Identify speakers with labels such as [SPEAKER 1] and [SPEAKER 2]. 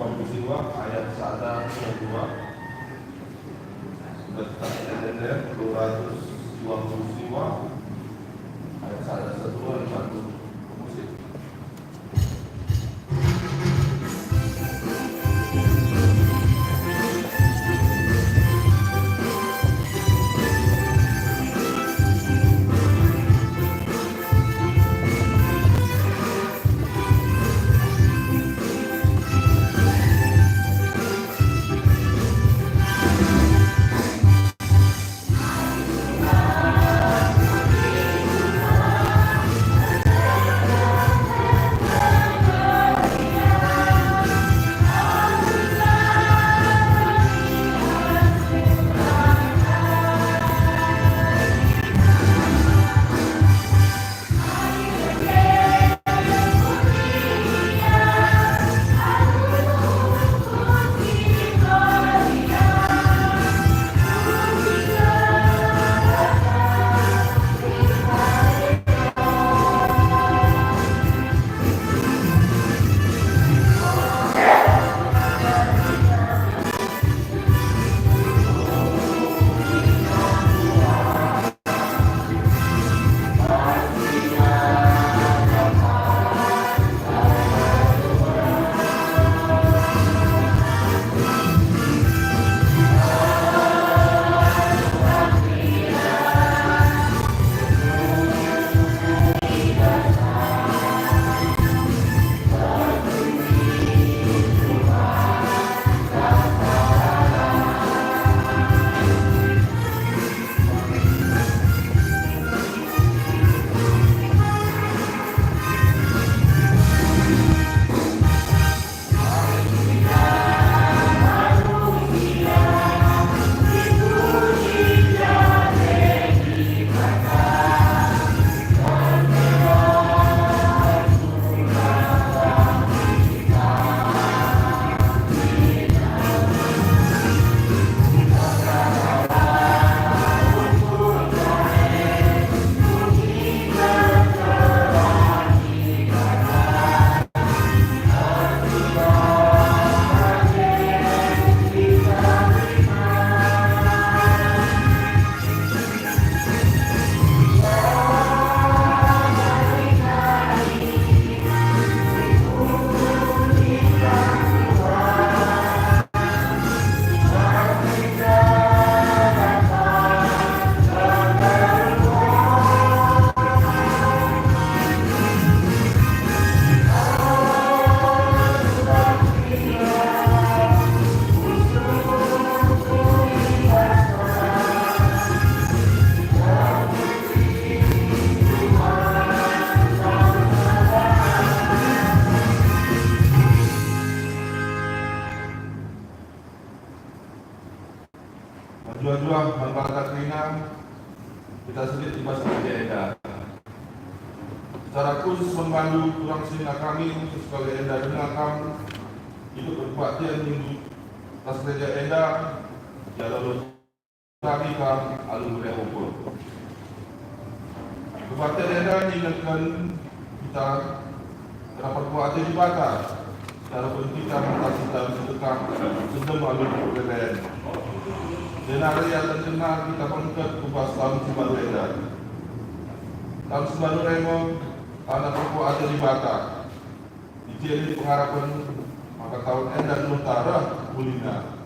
[SPEAKER 1] Uang peristiwa ayat 1 dan 200 uang peristiwa ayat 1 musik. Jua-jua berbakat ringan kita sedikit tiba sebagai enda. Secara khusus membantu kurang sina kami sebagai enda dengan kami itu berkuatian minggu tas kerja enda jalan kami kam alun boleh ukur. Kekuatan enda diingatkan kita dapat kuatnya di batas. Cara kita mengatasi dalam sedekah sedang alun boleh. Dan hari yang terkenal kita mengangkat kupas tahun sebaru enda. Tahun sebaru remong, tanah perku ada di Batak. Dijadi pengharapan maka tahun enda nutara kulina.